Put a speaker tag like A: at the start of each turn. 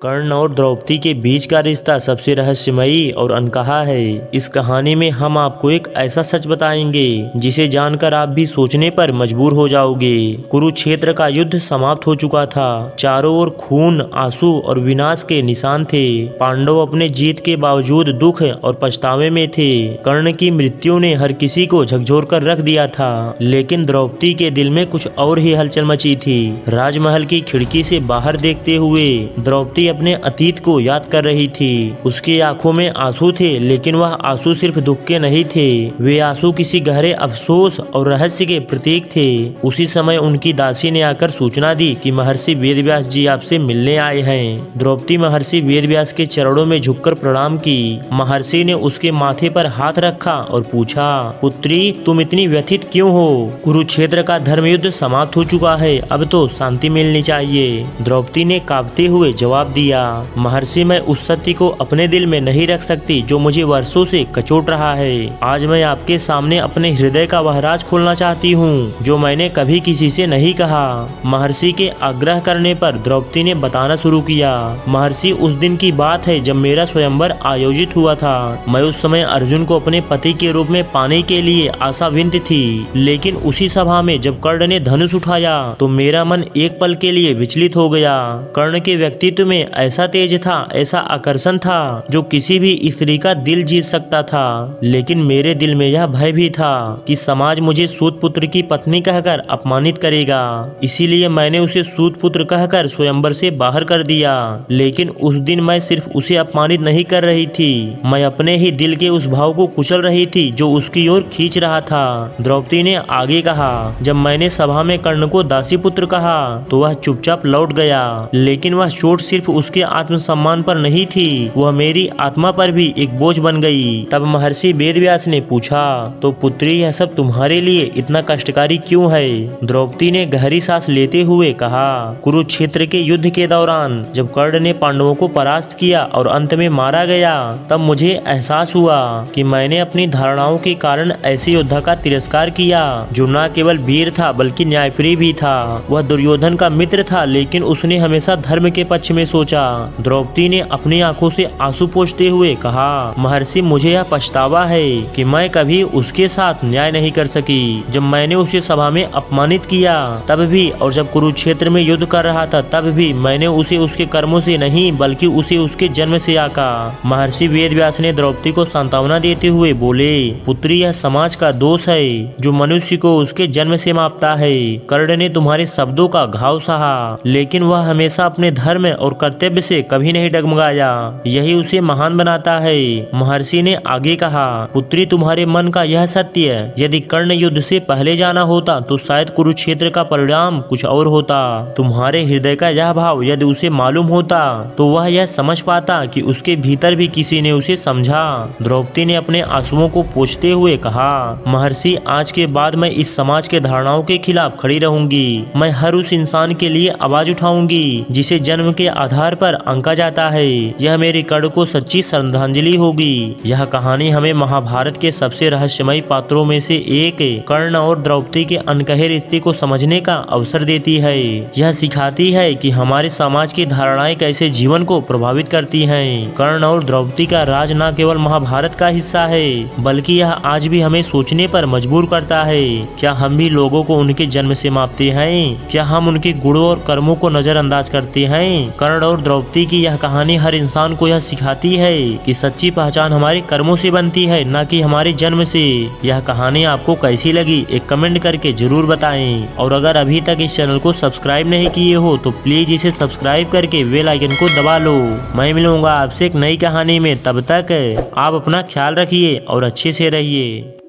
A: कर्ण और द्रौपदी के बीच का रिश्ता सबसे रहस्यमयी और अनकहा है। इस कहानी में हम आपको एक ऐसा सच बताएंगे जिसे जानकर आप भी सोचने पर मजबूर हो जाओगे। कुरुक्षेत्र का युद्ध समाप्त हो चुका था। चारों ओर खून, आंसू और विनाश के निशान थे। पांडव अपने जीत के बावजूद दुख और पछतावे में थे। कर्ण की मृत्यु ने हर किसी को झकझोर कर रख दिया था, लेकिन द्रौपदी के दिल में कुछ और ही हलचल मची थी। राजमहल की खिड़की से बाहर देखते हुए द्रौपदी अपने अतीत को याद कर रही थी। उसकी आंखों में आंसू थे, लेकिन वह आंसू सिर्फ दुख के नहीं थे। वे आंसू किसी गहरे अफसोस और रहस्य के प्रतीक थे। उसी समय उनकी दासी ने आकर सूचना दी कि महर्षि वेदव्यास जी आपसे मिलने आए हैं। द्रौपदी महर्षि वेदव्यास के चरणों में झुककर प्रणाम की। महर्षि ने उसके माथे पर हाथ रखा और पूछा, पुत्री तुम इतनी व्यथित क्यों हो? कुरुक्षेत्र का धर्म युद्ध समाप्त हो चुका है, अब तो शांति मिलनी चाहिए। द्रौपदी ने कांपते हुए जवाब दिया, महर्षि मैं उस सत्य को अपने दिल में नहीं रख सकती जो मुझे वर्षों से कचोट रहा है। आज मैं आपके सामने अपने हृदय का वह राज खोलना चाहती हूँ जो मैंने कभी किसी से नहीं कहा। महर्षि के आग्रह करने पर द्रौपदी ने बताना शुरू किया। महर्षि उस दिन की बात है जब मेरा स्वयंवर आयोजित हुआ था। मैं उस समय अर्जुन को अपने पति के रूप में पाने के लिए आशाविंत थी, लेकिन उसी सभा में जब कर्ण ने धनुष उठाया तो मेरा मन एक पल के लिए विचलित हो गया। कर्ण के व्यक्तित्व में ऐसा तेज था, ऐसा आकर्षण था जो किसी भी स्त्री का दिल जीत सकता था। लेकिन मेरे दिल में यह भय भी था कि समाज मुझे सूत पुत्र की पत्नी कहकर अपमानित करेगा। इसीलिए मैंने उसे सूत पुत्र कहकर स्वयंवर से बाहर कर दिया। लेकिन उस दिन मैं सिर्फ उसे अपमानित नहीं कर रही थी, मैं अपने ही दिल के उस भाव को कुचल रही थी जो उसकी ओर खींच रहा था। द्रौपदी ने आगे कहा, जब मैंने सभा में कर्ण को दासी पुत्र कहा तो वह चुपचाप लौट गया, लेकिन वह चोट सिर्फ उसके आत्मसम्मान पर नहीं थी, वह मेरी आत्मा पर भी एक बोझ बन गई। तब महर्षि वेदव्यास ने पूछा, तो पुत्री यह सब तुम्हारे लिए इतना कष्टकारी क्यों है? द्रौपदी ने गहरी सांस लेते हुए कहा, कुरुक्षेत्र के युद्ध के दौरान जब कर्ण ने पांडवों को परास्त किया और अंत में मारा गया, तब मुझे एहसास हुआ कि मैंने अपनी धारणाओं के कारण ऐसे योद्धा का तिरस्कार किया जो न केवल वीर था बल्कि न्यायप्रिय भी था। वह दुर्योधन का मित्र था, लेकिन उसने हमेशा धर्म के पक्ष में सोचा। द्रौपदी ने अपनी आंखों से आंसू पोंछते हुए कहा, महर्षि मुझे यह पछतावा है कि मैं कभी उसके साथ न्याय नहीं कर सकी। जब मैंने उसे सभा में अपमानित किया तब भी, और जब कुरुक्षेत्र में युद्ध कर रहा था तब भी मैंने उसे उसके कर्मों से नहीं बल्कि उसे उसके जन्म से आका। महर्षि वेदव्यास ने द्रौपदी को सांत्वना देते हुए बोले, पुत्री यह समाज का दोष है जो मनुष्य को उसके जन्म से मापता है। कर्ण ने तुम्हारे शब्दों का घाव सहा, लेकिन वह हमेशा अपने धर्म और कर्तव्य से कभी नहीं डगमगाया, यही उसे महान बनाता है। महर्षि ने आगे कहा, पुत्री तुम्हारे मन का यह सत्य, यदि कर्ण युद्ध से पहले जाना होता तो शायद कुरुक्षेत्र का परिणाम कुछ और होता। तुम्हारे हृदय का यह भाव यदि उसे मालूम होता तो वह यह समझ पाता कि उसके भीतर भी किसी ने उसे समझा। द्रौपदी ने अपने आंसुओं को पोंछते हुए कहा, महर्षि आज के बाद मैं इस समाज के धारणाओं के खिलाफ खड़ी रहूंगी। मैं हर उस इंसान के लिए आवाज उठाऊंगी जिसे जन्म के आधार पर आंका जाता है। यह मेरे कर्ण को सच्ची श्रद्धांजलि होगी। यह कहानी हमें महाभारत के सबसे रहस्यमयी पात्रों में से एक कर्ण और द्रौपदी के अनकहे रिश्ते को समझने का अवसर देती है। यह सिखाती है कि हमारे समाज की धारणाएं कैसे जीवन को प्रभावित करती हैं। कर्ण और द्रौपदी का राज न केवल महाभारत का हिस्सा है बल्कि यह आज भी हमें सोचने पर मजबूर करता है। क्या हम भी लोगों को उनके जन्म से मापते हैं? क्या हम उनके गुणों और कर्मों को नजरअंदाज करते हैं? कर्ण और द्रौपदी की यह कहानी हर इंसान को यह सिखाती है कि सच्ची पहचान हमारे कर्मों से बनती है, न कि हमारे जन्म से। यह कहानी आपको कैसी लगी एक कमेंट करके जरूर बताएं, और अगर अभी तक इस चैनल को सब्सक्राइब नहीं किए हो तो प्लीज इसे सब्सक्राइब करके बेल आइकन को दबा लो। मैं मिलूंगा आपसे एक नई कहानी में, तब तक आप अपना ख्याल रखिए और अच्छे से रहिए।